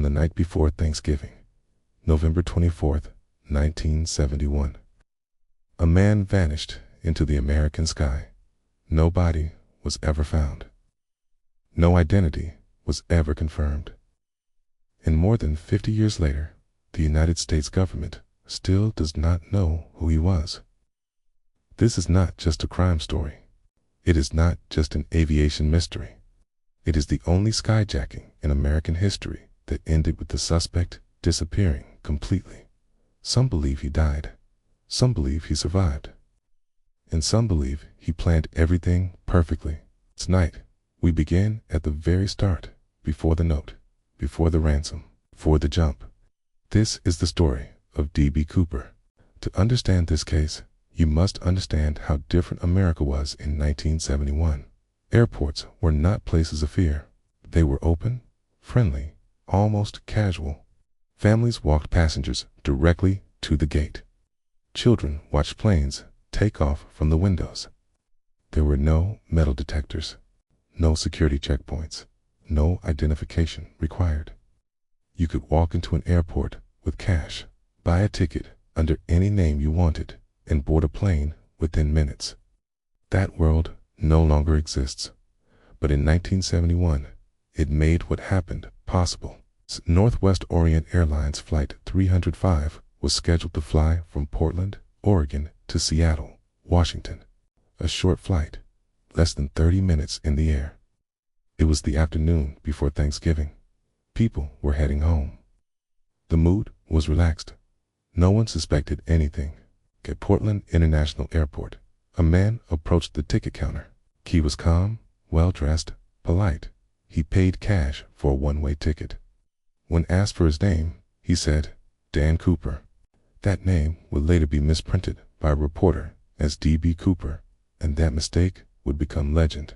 on the night before Thanksgiving, November 24th, 1971. A man vanished into the American sky. No body was ever found. No identity was ever confirmed. And more than 50 years later, the United States government still does not know who he was. This is not just a crime story. It is not just an aviation mystery. It is the only skyjacking in American history that ended with the suspect disappearing completely. Some believe he died. Some believe he survived. And some believe he planned everything perfectly. Tonight, we begin at the very start, before the note, before the ransom, before the jump. This is the story of D.B. Cooper. To understand this case, you must understand how different America was in 1971. Airports were not places of fear. They were open, friendly, almost casual. Families walked passengers directly to the gate. Children watched planes take off from the windows. There were no metal detectors, no security checkpoints, no identification required. You could walk into an airport with cash, buy a ticket under any name you wanted, and board a plane within minutes. That world no longer exists. But in 1971, it made what happened possible. Northwest Orient Airlines Flight 305 was scheduled to fly from Portland, Oregon to Seattle, Washington. A short flight, less than 30 minutes in the air. It was the afternoon before Thanksgiving. People were heading home. The mood was relaxed. No one suspected anything. At Portland International Airport, a man approached the ticket counter. He was calm, well-dressed, polite. He paid cash for a one-way ticket. When asked for his name, he said, Dan Cooper. That name would later be misprinted by a reporter as D.B. Cooper, and that mistake would become legend.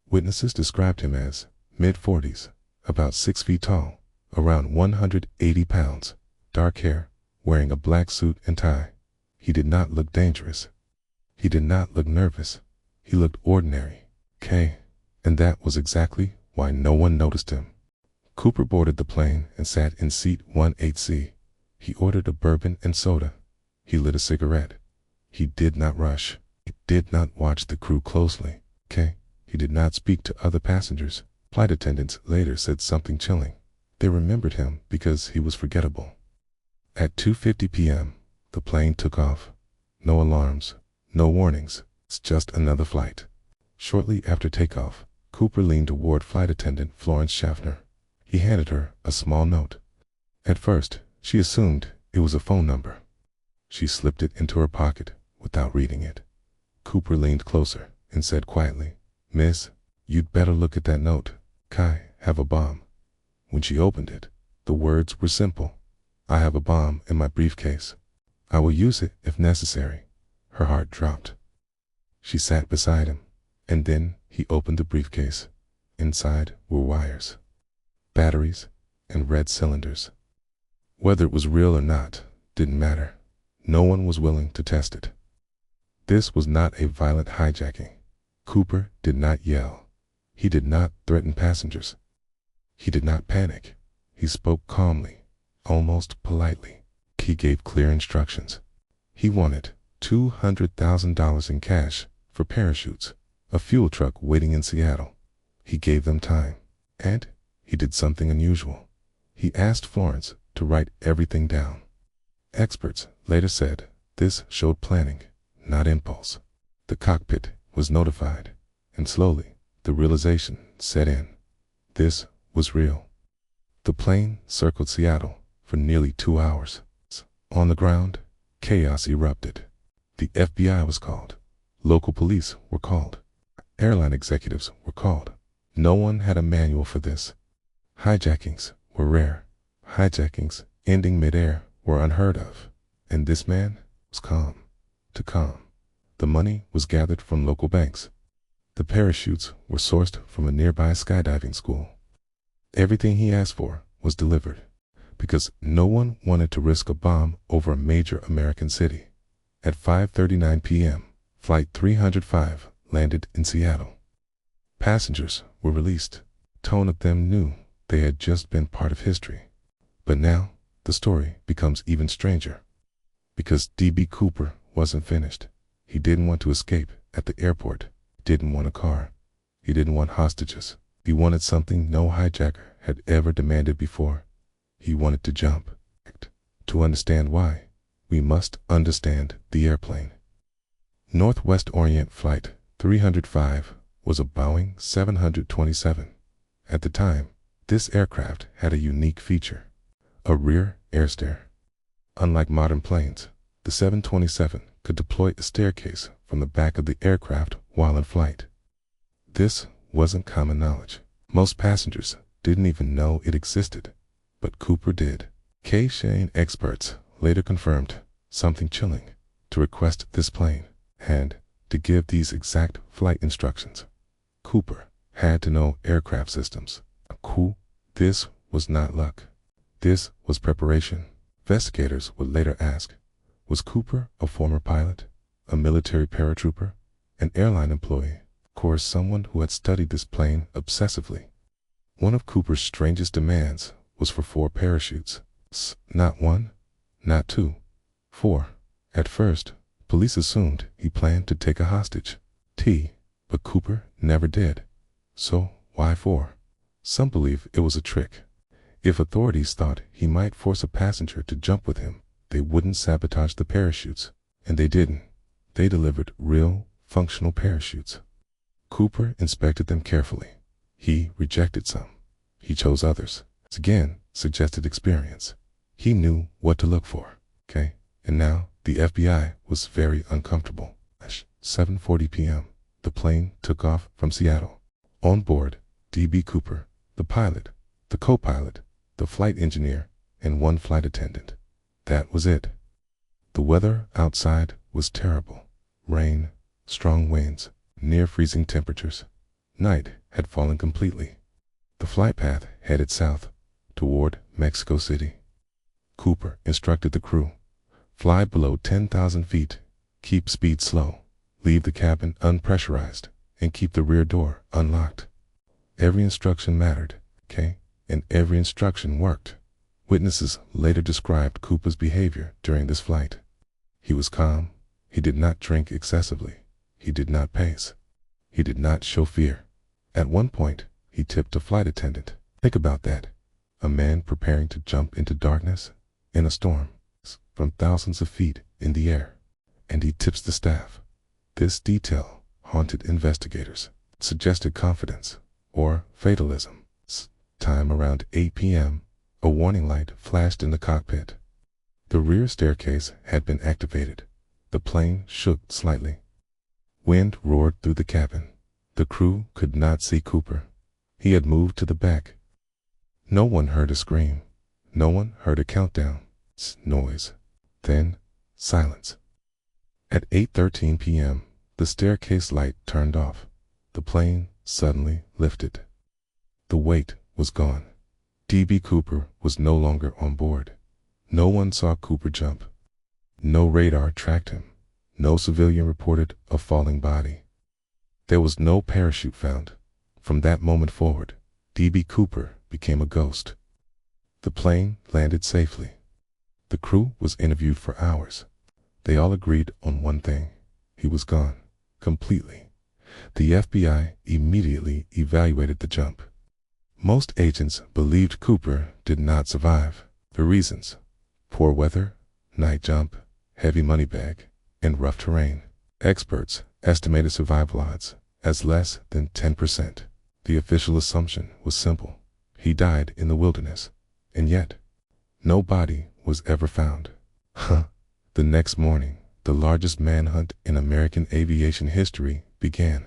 Witnesses described him as mid-40s, about 6 feet tall, around 180 pounds, dark hair, wearing a black suit and tie. He did not look dangerous. He did not look nervous. He looked ordinary. And that was exactly why no one noticed him. Cooper boarded the plane and sat in seat 18C. He ordered a bourbon and soda. He lit a cigarette. He did not rush. He did not watch the crew closely. He did not speak to other passengers. Flight attendants later said something chilling. They remembered him because he was forgettable. At 2:50 p.m., the plane took off. No alarms, no warnings. It's just another flight. Shortly after takeoff, Cooper leaned toward flight attendant Florence Schaffner. He handed her a small note. At first, she assumed it was a phone number. She slipped it into her pocket without reading it. Cooper leaned closer and said quietly, "Miss, you'd better look at that note. I have a bomb." When she opened it, the words were simple. "I have a bomb in my briefcase. I will use it if necessary." Her heart dropped. She sat beside him, and then he opened the briefcase. Inside were wires, batteries, and red cylinders. Whether it was real or not didn't matter. No one was willing to test it. This was not a violent hijacking. Cooper did not yell. He did not threaten passengers. He did not panic. He spoke calmly, almost politely. He gave clear instructions. He wanted $200,000 in cash for parachutes, a fuel truck waiting in Seattle. He gave them time, and he did something unusual. He asked Florence to write everything down. Experts later said this showed planning, not impulse. The cockpit was notified, and slowly the realization set in. This was real. The plane circled Seattle for nearly 2 hours. On the ground, chaos erupted. The FBI was called. Local police were called. Airline executives were called. No one had a manual for this. Hijackings were rare. Hijackings ending midair were unheard of. And this man was calm. To calm. The money was gathered from local banks. The parachutes were sourced from a nearby skydiving school. Everything he asked for was delivered, because no one wanted to risk a bomb over a major American city. At 5:39 p.m., Flight 305 landed in Seattle. Passengers were released. Tone of them knew they had just been part of history. But now, the story becomes even stranger. Because D.B. Cooper wasn't finished. He didn't want to escape at the airport. He didn't want a car. He didn't want hostages. He wanted something no hijacker had ever demanded before. He wanted to jump. To understand why, we must understand the airplane. Northwest Orient Flight 305 was a Boeing 727. At the time, this aircraft had a unique feature: a rear air stair. Unlike modern planes, the 727 could deploy a staircase from the back of the aircraft while in flight. This wasn't common knowledge. Most passengers didn't even know it existed, but Cooper did. K-Shane experts later confirmed something chilling: to request this plane and to give these exact flight instructions, Cooper had to know aircraft systems. This was not luck. This was preparation. Investigators would later ask, was Cooper a former pilot, a military paratrooper, an airline employee, or someone who had studied this plane obsessively? One of Cooper's strangest demands was for 4 parachutes. Not 1, not 2, 4. At first, police assumed he planned to take a hostage, but Cooper never did. So, why 4? Some believe it was a trick. If authorities thought he might force a passenger to jump with him, they wouldn't sabotage the parachutes. And they didn't. They delivered real, functional parachutes. Cooper inspected them carefully. He rejected some. He chose others. Again, suggested experience. He knew what to look for. And now, the FBI was very uncomfortable. 7:40 p.m. The plane took off from Seattle. On board, D.B. Cooper, the pilot, the co-pilot, the flight engineer, and 1 flight attendant. That was it. The weather outside was terrible. Rain, strong winds, near freezing temperatures. Night had fallen completely. The flight path headed south, toward Mexico City. Cooper instructed the crew: fly below 10,000 feet, keep speed slow, leave the cabin unpressurized, and keep the rear door unlocked. Every instruction mattered, and every instruction worked. Witnesses later described Cooper's behavior during this flight. He was calm. He did not drink excessively. He did not pace. He did not show fear. At one point, he tipped a flight attendant. Think about that. A man preparing to jump into darkness, in a storm, from thousands of feet in the air. And he tips the staff. This detail haunted investigators. It suggested confidence or fatalism. Time around 8 p.m., a warning light flashed in the cockpit. The rear staircase had been activated. The plane shook slightly. Wind roared through the cabin. The crew could not see Cooper. He had moved to the back. No one heard a scream. No one heard a countdown. Noise. Then, silence. At 8:13 p.m., the staircase light turned off. The plane suddenly lifted. The weight was gone. D.B. Cooper was no longer on board. No one saw Cooper jump. No radar tracked him. No civilian reported a falling body. There was no parachute found. From that moment forward, D.B. Cooper became a ghost. The plane landed safely. The crew was interviewed for hours. They all agreed on one thing: he was gone, completely. The FBI immediately evaluated the jump. Most agents believed Cooper did not survive. The reasons: poor weather, night jump, heavy money bag, and rough terrain. Experts estimated survival odds as less than 10%. The official assumption was simple: he died in the wilderness. And yet, no body was ever found. The next morning, the largest manhunt in American aviation history began.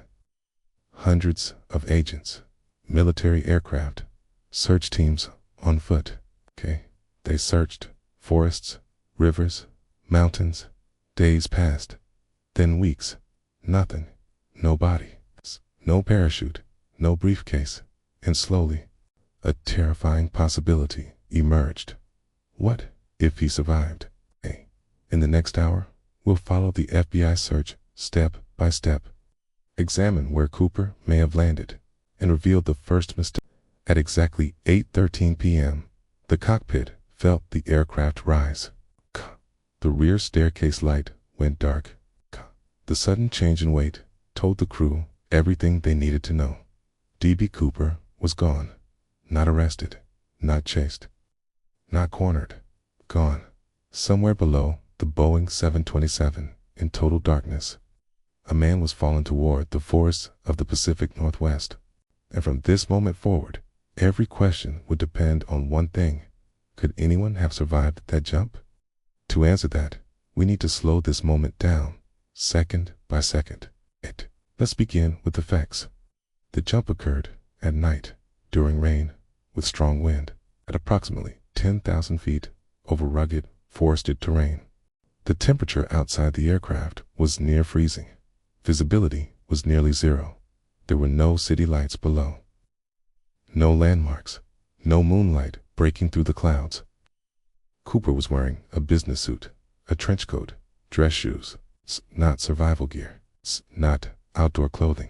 Hundreds of agents, military aircraft, search teams on foot. They searched forests, rivers, mountains. Days passed, then weeks. Nothing. No body. No parachute. No briefcase. And slowly, a terrifying possibility emerged. What if he survived? In the next hour, we'll follow the FBI search step by step, examine where Cooper may have landed, and reveal the first mistake. At exactly 8:13 p.m., the cockpit felt the aircraft rise. The rear staircase light went dark. The sudden change in weight told the crew everything they needed to know. D.B. Cooper was gone. Not arrested, not chased, not cornered. Gone. Somewhere below the Boeing 727, in total darkness, a man was falling toward the forests of the Pacific Northwest. And from this moment forward, every question would depend on one thing. Could anyone have survived that jump? To answer that, we need to slow this moment down, second by second. Let's begin with the facts. The jump occurred at night, during rain, with strong wind, at approximately 10,000 feet over rugged, forested terrain. The temperature outside the aircraft was near freezing. Visibility was nearly zero. There were no city lights below. No landmarks. No moonlight breaking through the clouds. Cooper was wearing a business suit, a trench coat, dress shoes, not survival gear, not outdoor clothing.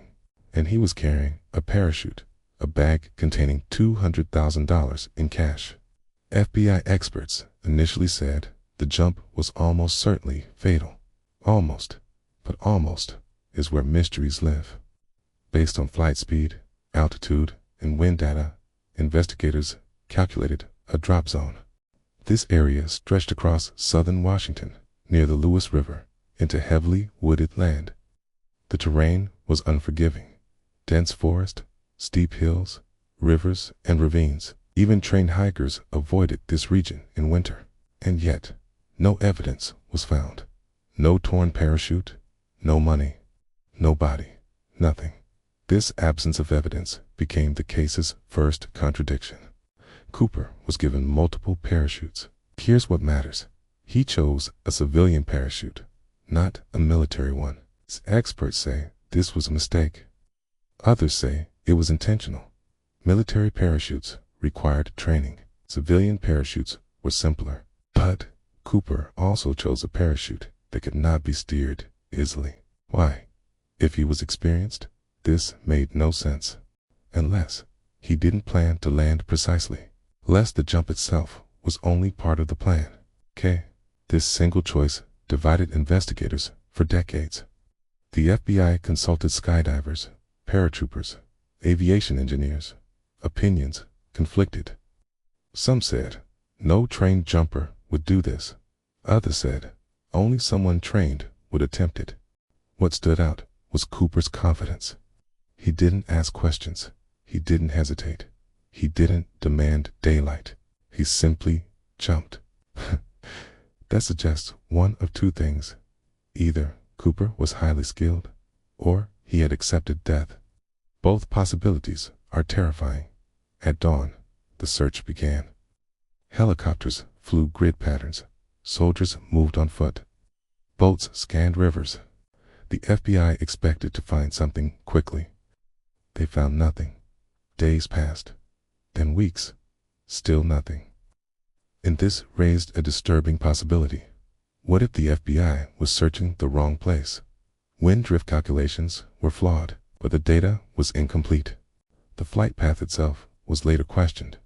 And he was carrying a parachute, a bag containing $200,000 in cash. FBI experts initially said the jump was almost certainly fatal. Almost, but almost is where mysteries live. Based on flight speed, altitude, and wind data, investigators calculated a drop zone. This area stretched across southern Washington, near the Lewis River, into heavily wooded land. The terrain was unforgiving. Dense forest, steep hills, rivers, and ravines. Even trained hikers avoided this region in winter. And yet, no evidence was found. No torn parachute, no money, no body, nothing. This absence of evidence became the case's first contradiction. Cooper was given multiple parachutes. Here's what matters. He chose a civilian parachute, not a military one. Experts say this was a mistake. Others say it was intentional. Military parachutes required training. Civilian parachutes were simpler. But Cooper also chose a parachute that could not be steered easily. Why? If he was experienced, this made no sense. Unless he didn't plan to land precisely. Lest the jump itself was only part of the plan. This single choice divided investigators for decades. The FBI consulted skydivers, paratroopers, aviation engineers. Opinions conflicted. Some said, no trained jumper would do this. Others said, only someone trained would attempt it. What stood out was Cooper's confidence. He didn't ask questions. He didn't hesitate. He didn't demand daylight. He simply jumped. That suggests one of two things. Either Cooper was highly skilled, or he had accepted death. Both possibilities are terrifying. At dawn, the search began. Helicopters flew grid patterns. Soldiers moved on foot. Boats scanned rivers. The FBI expected to find something quickly. They found nothing. Days passed. Then weeks. Still nothing. And this raised a disturbing possibility. What if the FBI was searching the wrong place? Wind drift calculations were flawed, but the data was incomplete. The flight path itself was later questioned.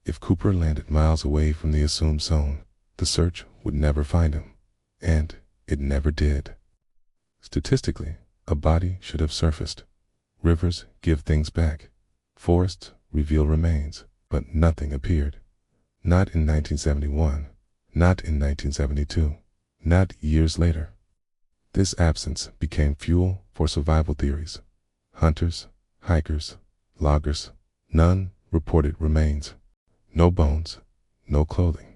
If Cooper landed miles away from the assumed zone, the search would never find him. And it never did. Statistically, a body should have surfaced. Rivers give things back. Forests reveal remains, but nothing appeared. Not in 1971, not in 1972, not years later. This absence became fuel for survival theories. Hunters, hikers, loggers, none reported remains. No bones, no clothing.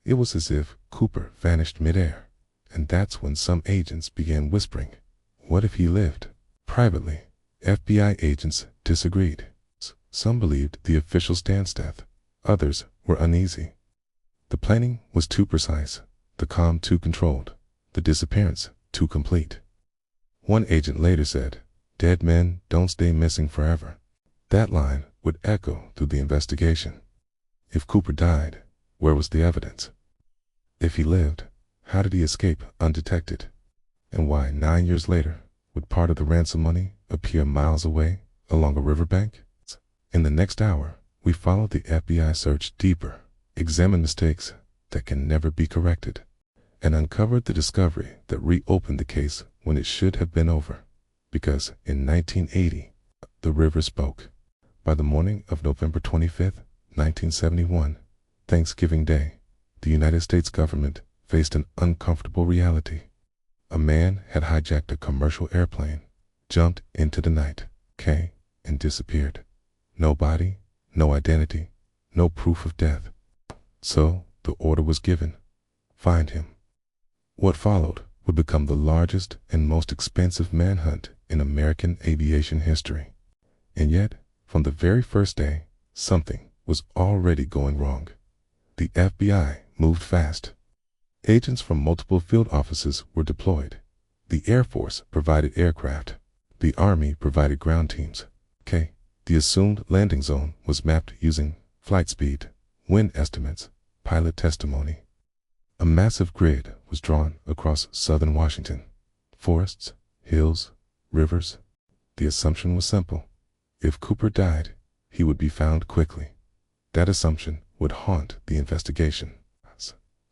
It was as if Cooper vanished midair. And that's when some agents began whispering, what if he lived? Privately, FBI agents disagreed. Some believed the official stance death. Others were uneasy. The planning was too precise, the calm too controlled, the disappearance too complete. One agent later said, dead men don't stay missing forever. That line would echo through the investigation. If Cooper died, where was the evidence? If he lived, how did he escape undetected? And why 9 years later would part of the ransom money appear miles away along a riverbank? In the next hour, we followed the FBI search deeper, examined mistakes that can never be corrected, and uncovered the discovery that reopened the case when it should have been over. Because in 1980, the river spoke. By the morning of November 25th, 1971, Thanksgiving Day, the United States government faced an uncomfortable reality. A man had hijacked a commercial airplane, jumped into the night, and disappeared. No body, no identity, no proof of death. So the order was given: find him. What followed would become the largest and most expensive manhunt in American aviation history. And yet, from the very first day, something was already going wrong. The FBI moved fast. Agents from multiple field offices were deployed. The Air Force provided aircraft. The Army provided ground teams. The assumed landing zone was mapped using flight speed, wind estimates, pilot testimony. A massive grid was drawn across southern Washington. Forests, hills, rivers. The assumption was simple: if Cooper died, he would be found quickly. That assumption would haunt the investigation.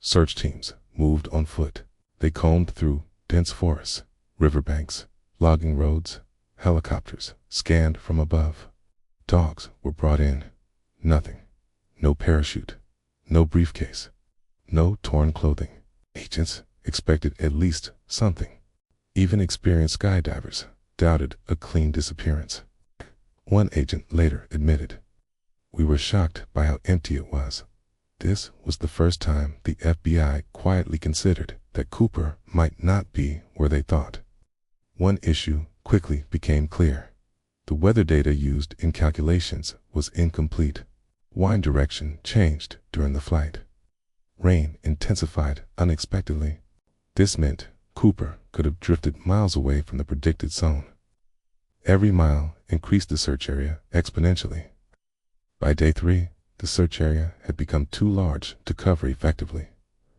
Search teams moved on foot. They combed through dense forests, riverbanks, logging roads. Helicopters scanned from above. Dogs were brought in. Nothing. No parachute. No briefcase. No torn clothing. Agents expected at least something. Even experienced skydivers doubted a clean disappearance. One agent later admitted, "We were shocked by how empty it was." This was the first time the FBI quietly considered that Cooper might not be where they thought. One issue quickly became clear. The weather data used in calculations was incomplete. Wind direction changed during the flight. Rain intensified unexpectedly. This meant Cooper could have drifted miles away from the predicted zone. Every mile increased the search area exponentially. By day 3, the search area had become too large to cover effectively.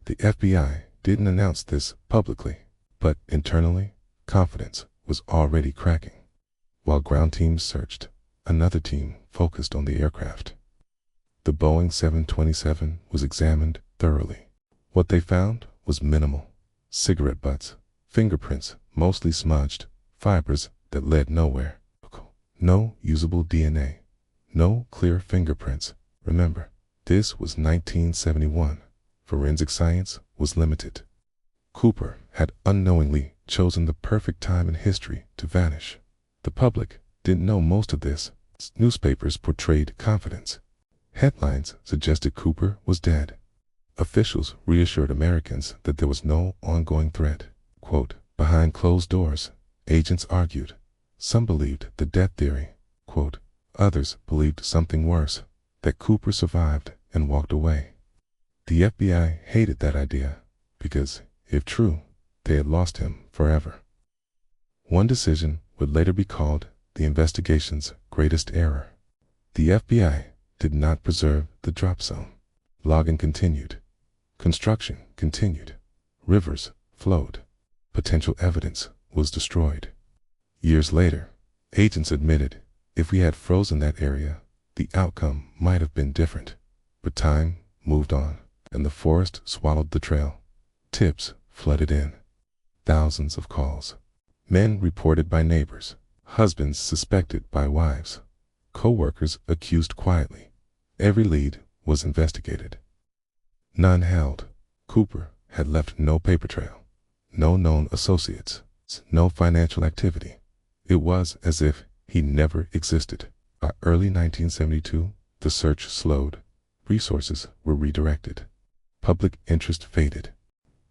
The FBI didn't announce this publicly, but internally, confidence was already cracking. While ground teams searched, another team focused on the aircraft. The Boeing 727 was examined thoroughly. What they found was minimal: cigarette butts, fingerprints mostly smudged, fibers that led nowhere. No usable DNA, no clear fingerprints. Remember, this was 1971. Forensic science was limited. Cooper had unknowingly chosen the perfect time in history to vanish. The public didn't know most of this. Newspapers portrayed confidence. Headlines suggested Cooper was dead. Officials reassured Americans that there was no ongoing threat. Quote, behind closed doors, agents argued. Some believed the death theory. Quote, others believed something worse, that Cooper survived and walked away. The FBI hated that idea because, if true, they had lost him forever. One decision would later be called the investigation's greatest error. The FBI did not preserve the drop zone. Logging continued. Construction continued. Rivers flowed. Potential evidence was destroyed. Years later, agents admitted, if we had frozen that area, the outcome might have been different. But time moved on, and the forest swallowed the trail. Tips flooded in. Thousands of calls. Men reported by neighbors. Husbands suspected by wives. Co-workers accused quietly. Every lead was investigated. None held. Cooper had left no paper trail, no known associates, no financial activity. It was as if he never existed. By early 1972, the search slowed. Resources were redirected. Public interest faded.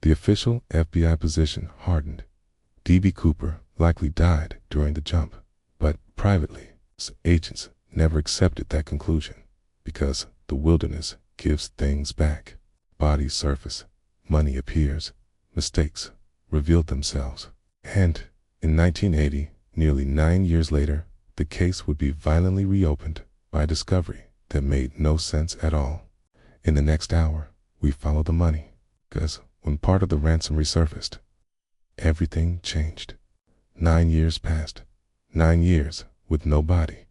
The official FBI position hardened. D.B. Cooper likely died during the jump, but privately, agents never accepted that conclusion because the wilderness gives things back. Bodies surface, money appears, mistakes revealed themselves. And in 1980, nearly 9 years later, the case would be violently reopened by a discovery that made no sense at all. In the next hour, we follow the money, because when part of the ransom resurfaced, everything changed. 9 years passed. 9 years with no body,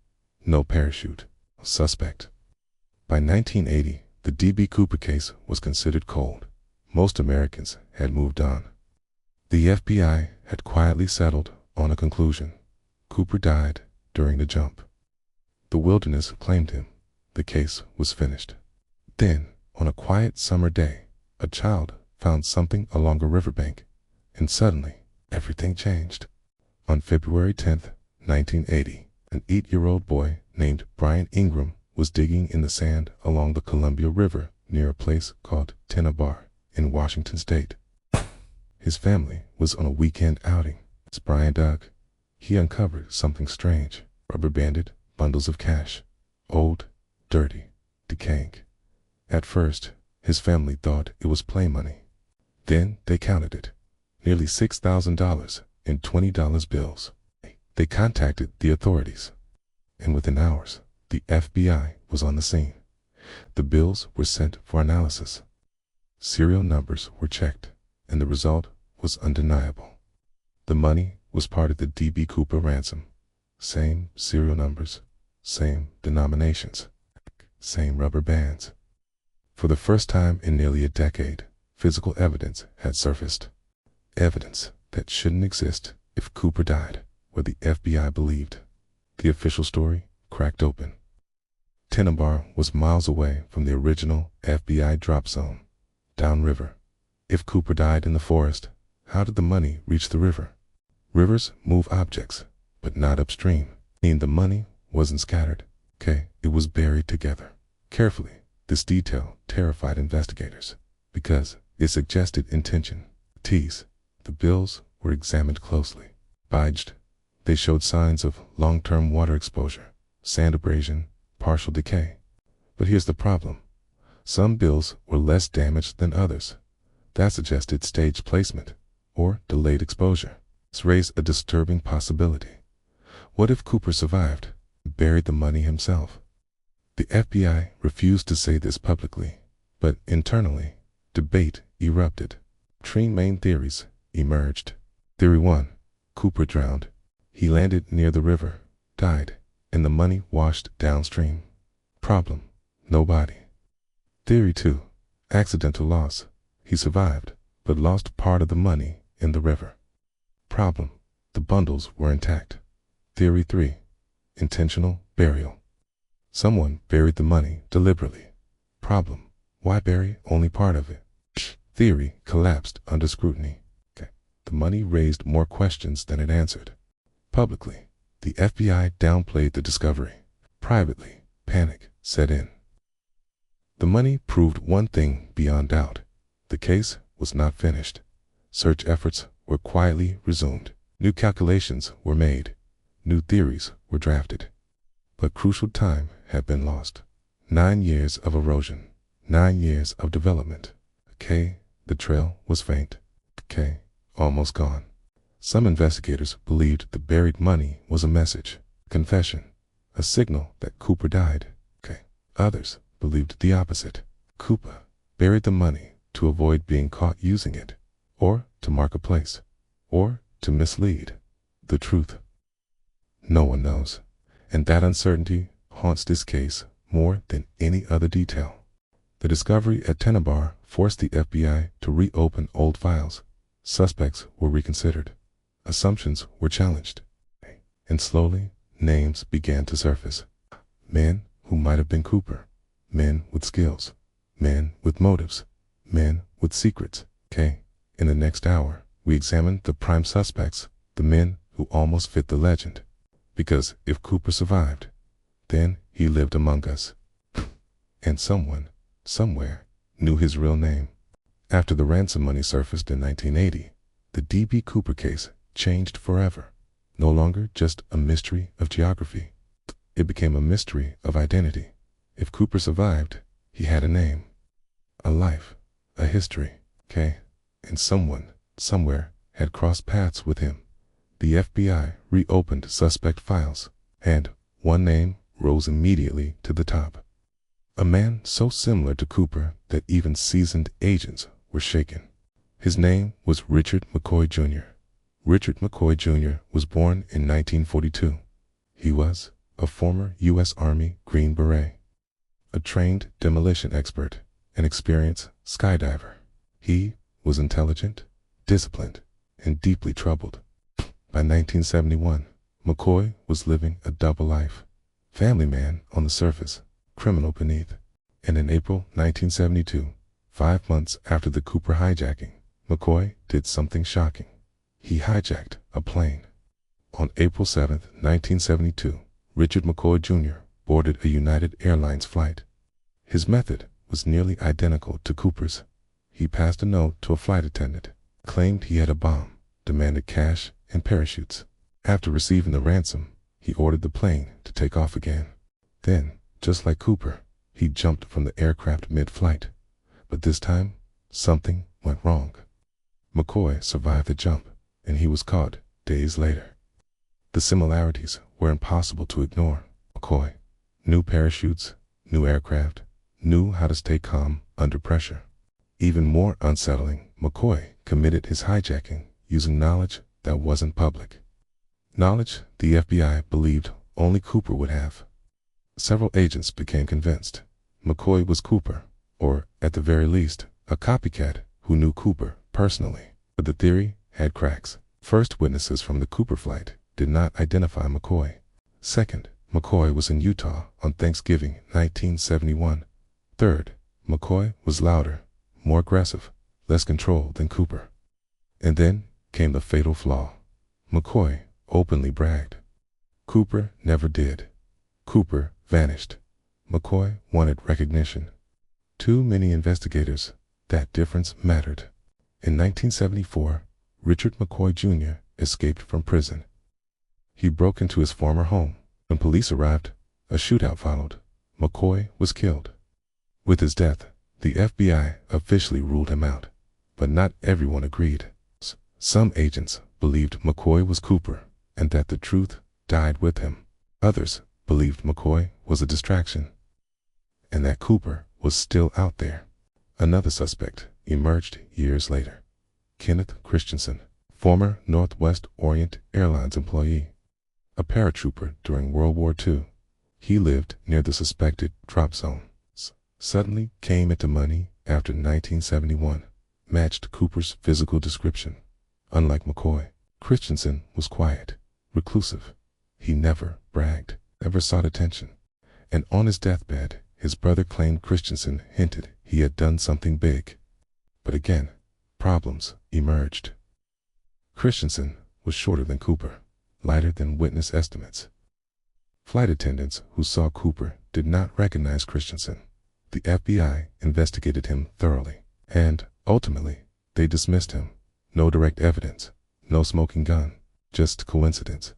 no parachute, no suspect. By 1980, The D.B. Cooper case was considered cold. Most Americans had moved on. The FBI had quietly settled on a conclusion. Cooper died during the jump. The wilderness claimed him. The case was finished. Then, on a quiet summer day, a child found something along a riverbank, and suddenly, everything changed. On February 10th, 1980, an 8-year-old boy named Brian Ingram was digging in the sand along the Columbia River near a place called Tennebar in Washington State. His family was on a weekend outing. As Brian dug, he uncovered something strange: rubber-banded bundles of cash, old, dirty, decaying. At first, his family thought it was play money. Then they counted it, nearly $6,000 in $20 bills. They contacted the authorities, and within hours, the FBI was on the scene. The bills were sent for analysis. Serial numbers were checked, and the result was undeniable. The money was part of the D.B. Cooper ransom. Same serial numbers, same denominations, same rubber bands. For the first time in nearly a decade, physical evidence had surfaced. Evidence that shouldn't exist if Cooper died, what the FBI believed. The official story cracked open. Tennebar was miles away from the original FBI drop zone, downriver. If Cooper died in the forest, how did the money reach the river? Rivers move objects, but not upstream. The money wasn't scattered. It was buried together. Carefully, this detail terrified investigators, because it suggested intention. The bills were examined closely. Bidged, they showed signs of long-term water exposure, sand abrasion, partial decay. But here's the problem. Some bills were less damaged than others. That suggested staged placement or delayed exposure. This raised a disturbing possibility. What if Cooper survived, buried the money himself? The FBI refused to say this publicly, but internally, debate erupted. Three main theories emerged. Theory 1. Cooper drowned. He landed near the river, died, and the money washed downstream. Problem: no body. Theory 2. Accidental loss. He survived, but lost part of the money in the river. Problem: the bundles were intact. Theory 3. Intentional burial. Someone buried the money deliberately. Problem: why bury only part of it? Theory collapsed under scrutiny. The money raised more questions than it answered. Publicly, the FBI downplayed the discovery. Privately, panic set in. The money proved one thing beyond doubt. The case was not finished. Search efforts were quietly resumed. New calculations were made. New theories were drafted. But crucial time had been lost. 9 years of erosion. 9 years of development. The trail was faint. Almost gone. Some investigators believed the buried money was a message, confession, a signal that Cooper died. Others believed the opposite. Cooper buried the money to avoid being caught using it, or to mark a place, or to mislead. The truth, no one knows, and that uncertainty haunts this case more than any other detail. The discovery at Tennebar forced the FBI to reopen old files. Suspects were reconsidered. Assumptions were challenged. And slowly, names began to surface. Men who might have been Cooper. Men with skills. Men with motives. Men with secrets. In the next hour, we examined the prime suspects, the men who almost fit the legend. Because if Cooper survived, then he lived among us. And someone, somewhere, knew his real name. After the ransom money surfaced in 1980, the D.B. Cooper case changed forever. No longer just a mystery of geography. It became a mystery of identity. If Cooper survived, he had a name, a life, a history, and someone, somewhere, had crossed paths with him. The FBI reopened suspect files, and one name rose immediately to the top. A man so similar to Cooper that even seasoned agents were shaken. His name was Richard McCoy Jr. Richard McCoy Jr. was born in 1942. He was a former U.S. Army Green Beret. a trained demolition expert, an experienced skydiver. He was intelligent, disciplined, and deeply troubled. By 1971, McCoy was living a double life. Family man on the surface, criminal beneath. And in April 1972, 5 months after the Cooper hijacking, McCoy did something shocking. He hijacked a plane. On April 7, 1972, Richard McCoy Jr. boarded a United Airlines flight. His method was nearly identical to Cooper's. He passed a note to a flight attendant, claimed he had a bomb, demanded cash and parachutes. After receiving the ransom, he ordered the plane to take off again. Then, just like Cooper, he jumped from the aircraft mid-flight. But this time, something went wrong. McCoy survived the jump, and he was caught days later. The similarities were impossible to ignore. McCoy knew parachutes, knew aircraft, knew how to stay calm under pressure. Even more unsettling, McCoy committed his hijacking using knowledge that wasn't public. Knowledge the FBI believed only Cooper would have. Several agents became convinced McCoy was Cooper, or, at the very least, a copycat who knew Cooper personally. But the theory had cracks. First, witnesses from the Cooper flight did not identify McCoy. Second, McCoy was in Utah on Thanksgiving 1971. Third, McCoy was louder, more aggressive, less controlled than Cooper. And then came the fatal flaw. McCoy openly bragged. Cooper never did. Cooper vanished. McCoy wanted recognition. Too many investigators, that difference mattered. In 1974, Richard McCoy Jr. escaped from prison. He broke into his former home. When police arrived, a shootout followed. McCoy was killed. With his death, the FBI officially ruled him out. But not everyone agreed. Some agents believed McCoy was Cooper, and that the truth died with him. Others believed McCoy was a distraction, and that Cooper was still out there. Another suspect emerged years later. Kenneth Christensen, former Northwest Orient Airlines employee, a paratrooper during World War II. He lived near the suspected drop zone. Suddenly came into money after 1971, matched Cooper's physical description. Unlike McCoy, Christensen was quiet, reclusive. He never bragged, never sought attention. And on his deathbed, his brother claimed Christensen hinted he had done something big. But again, problems emerged. Christensen was shorter than Cooper, lighter than witness estimates. Flight attendants who saw Cooper did not recognize Christensen. The FBI investigated him thoroughly, and, ultimately, they dismissed him. No direct evidence, no smoking gun, just coincidence.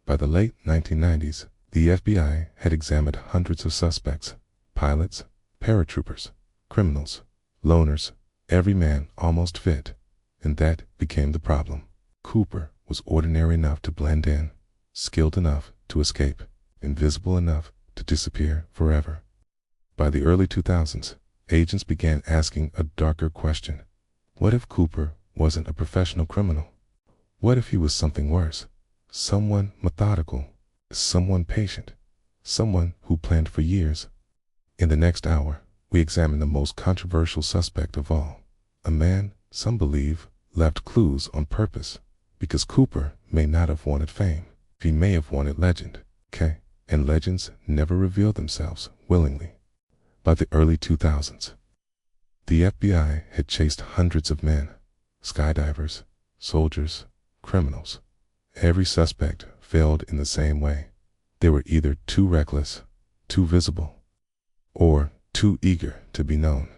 By the late 1990s, the FBI had examined hundreds of suspects, pilots, paratroopers, criminals, loners, every man almost fit, and that became the problem. Cooper was ordinary enough to blend in, skilled enough to escape, invisible enough to disappear forever. By the early 2000s, agents began asking a darker question. What if Cooper wasn't a professional criminal? What if he was something worse? Someone methodical, someone patient, someone who planned for years. In the next hour, we examine the most controversial suspect of all, a man, some believe, left clues on purpose, because Cooper may not have wanted fame. He may have wanted legend, and legends never reveal themselves willingly. By the early 2000s, the FBI had chased hundreds of men, skydivers, soldiers, criminals. Every suspect failed in the same way. They were either too reckless, too visible, or too eager to be known.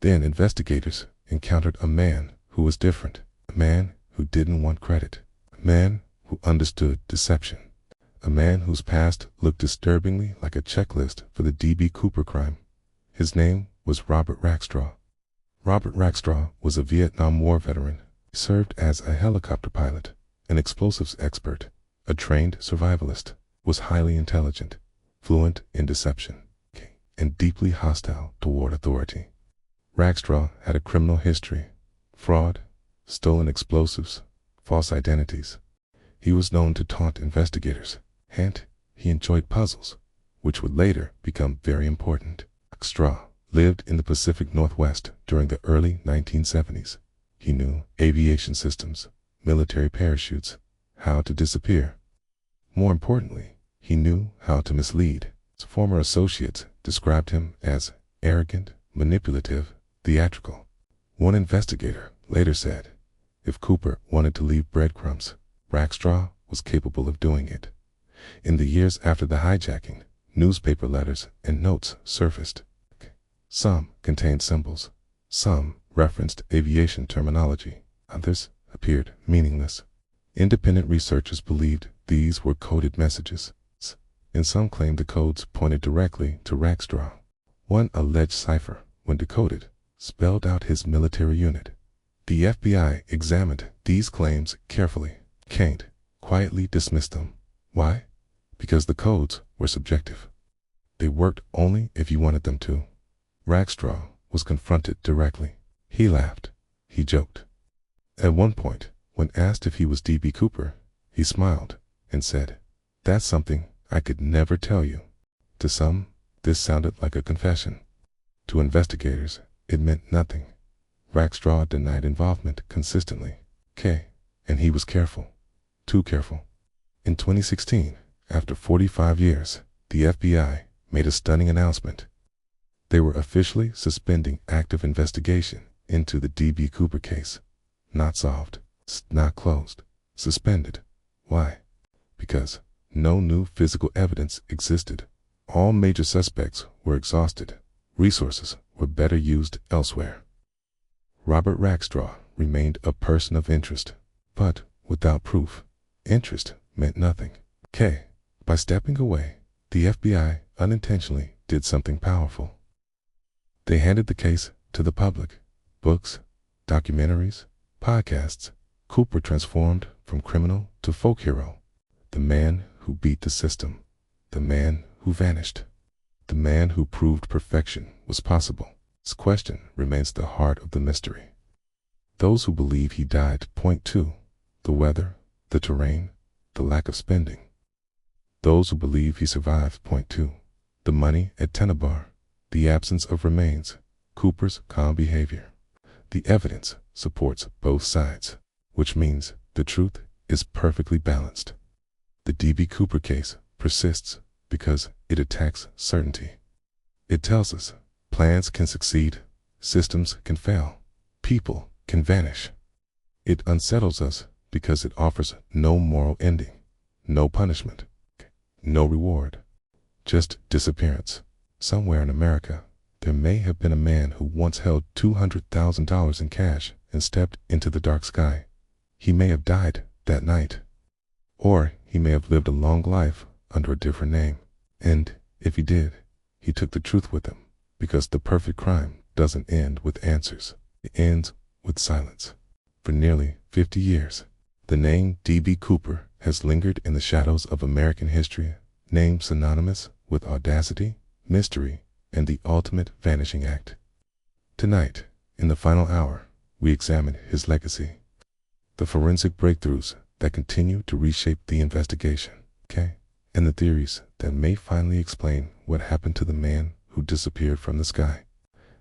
Then investigators encountered a man who was different, a man who didn't want credit, a man who understood deception, a man whose past looked disturbingly like a checklist for the D.B. Cooper crime. His name was Robert Rackstraw. Robert Rackstraw was a Vietnam War veteran. He served as a helicopter pilot, an explosives expert, a trained survivalist, was highly intelligent, fluent in deception, and deeply hostile toward authority. Rackstraw had a criminal history: fraud, stolen explosives, false identities. He was known to taunt investigators, and he enjoyed puzzles, which would later become very important. Rackstraw lived in the Pacific Northwest during the early 1970s. He knew aviation systems, military parachutes, how to disappear. More importantly, he knew how to mislead. His former associates described him as arrogant, manipulative, theatrical. One investigator later said, if Cooper wanted to leave breadcrumbs, Rackstraw was capable of doing it. In the years after the hijacking, newspaper letters and notes surfaced. Some contained symbols, some referenced aviation terminology, others appeared meaningless. Independent researchers believed these were coded messages, and some claimed the codes pointed directly to Rackstraw. One alleged cipher, when decoded, spelled out his military unit. The FBI examined these claims carefully. Can't quietly dismiss them. Why? Because the codes were subjective. They worked only if you wanted them to. Rackstraw was confronted directly. He laughed. He joked. At one point, when asked if he was D.B. Cooper, he smiled and said, "That's something I could never tell you." To some, this sounded like a confession. To investigators, it meant nothing. Rackstraw denied involvement consistently. And he was careful. Too careful. In 2016, after 45 years, the FBI made a stunning announcement. They were officially suspending active investigation into the D.B. Cooper case. Not solved, not closed, suspended. Why? Because no new physical evidence existed. All major suspects were exhausted. Resources were better used elsewhere. Robert Rackstraw remained a person of interest, but without proof. Interest meant nothing. By stepping away, the FBI unintentionally did something powerful. They handed the case to the public. Books, documentaries, podcasts. Cooper transformed from criminal to folk hero. The man who beat the system. The man who vanished. The man who proved perfection was possible. This question remains the heart of the mystery. Those who believe he died point to the weather, the terrain, the lack of spending. Those who believe he survived point to the money at Tenebar, the absence of remains, Cooper's calm behavior. The evidence supports both sides, which means the truth is perfectly balanced. The D.B. Cooper case persists because it attacks certainty. It tells us plans can succeed, systems can fail, people can vanish. It unsettles us because it offers no moral ending, no punishment, no reward, just disappearance. Somewhere in America, there may have been a man who once held $200,000 in cash and stepped into the dark sky. He may have died that night. Or he may have lived a long life under a different name. And if he did, he took the truth with him, because the perfect crime doesn't end with answers. It ends with silence. For nearly 50 years, the name D.B. Cooper has lingered in the shadows of American history, name synonymous with audacity, mystery, and the ultimate vanishing act. Tonight, in the final hour, we examine his legacy. The forensic breakthroughs that continue to reshape the investigation, and the theories that may finally explain what happened to the man who disappeared from the sky.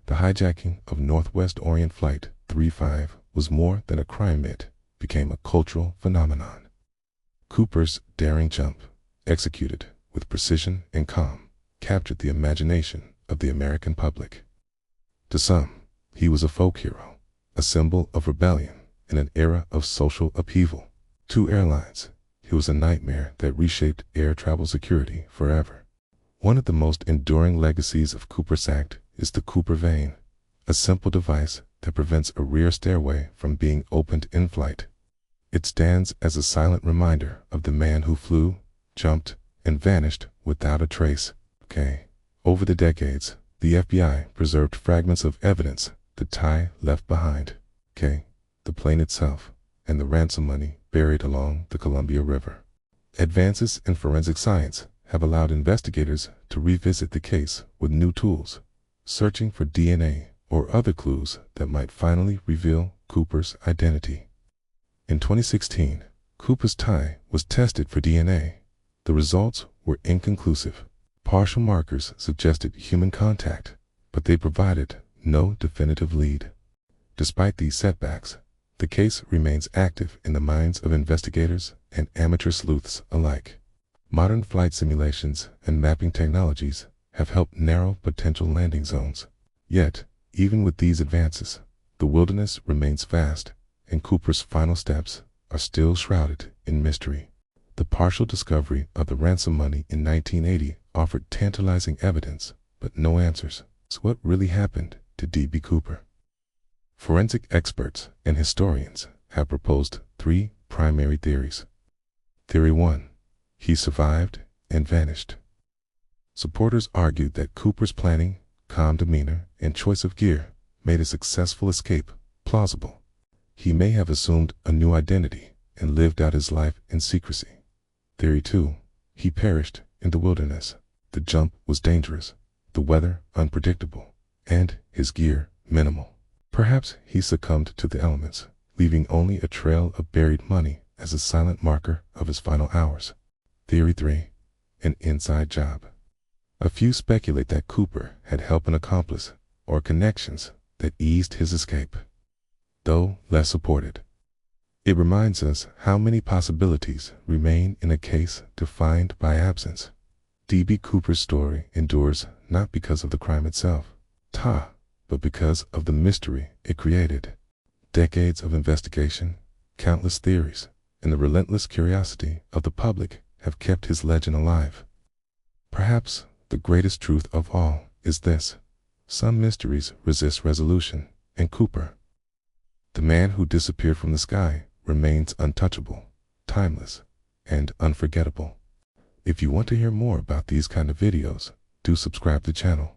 The hijacking of Northwest Orient Flight 35 was more than a crime. It became a cultural phenomenon. Cooper's daring jump, executed with precision and calm, captured the imagination of the American public. To some, he was a folk hero, a symbol of rebellion in an era of social upheaval. To airlines, he was a nightmare that reshaped air travel security forever. One of the most enduring legacies of Cooper's act is the Cooper vane, a simple device that prevents a rear stairway from being opened in flight. It stands as a silent reminder of the man who flew, jumped, and vanished without a trace. Over the decades, the FBI preserved fragments of evidence the tie left behind. The plane itself, and the ransom money buried along the Columbia River. Advances in forensic science have allowed investigators to revisit the case with new tools, searching for DNA or other clues that might finally reveal Cooper's identity. In 2016, Cooper's tie was tested for DNA. The results were inconclusive. Partial markers suggested human contact, but they provided no definitive lead. Despite these setbacks, the case remains active in the minds of investigators and amateur sleuths alike. Modern flight simulations and mapping technologies have helped narrow potential landing zones. Yet, even with these advances, the wilderness remains vast, and Cooper's final steps are still shrouded in mystery. The partial discovery of the ransom money in 1980 offered tantalizing evidence, but no answers. So what really happened to D.B. Cooper? Forensic experts and historians have proposed three primary theories. Theory 1. He survived and vanished. Supporters argued that Cooper's planning, calm demeanor, and choice of gear made a successful escape plausible. He may have assumed a new identity and lived out his life in secrecy. Theory 2. He perished in the wilderness. The jump was dangerous, the weather unpredictable, and his gear minimal. Perhaps he succumbed to the elements, leaving only a trail of buried money as a silent marker of his final hours. Theory 3. An inside job. A few speculate that Cooper had helped an accomplice or connections that eased his escape, though less supported. It reminds us how many possibilities remain in a case defined by absence. D.B. Cooper's story endures not because of the crime itself, but because of the mystery it created. Decades of investigation, countless theories, and the relentless curiosity of the public have kept his legend alive. Perhaps the greatest truth of all is this: some mysteries resist resolution, and Cooper, the man who disappeared from the sky, remains untouchable, timeless, and unforgettable. If you want to hear more about these kind of videos, do subscribe to the channel.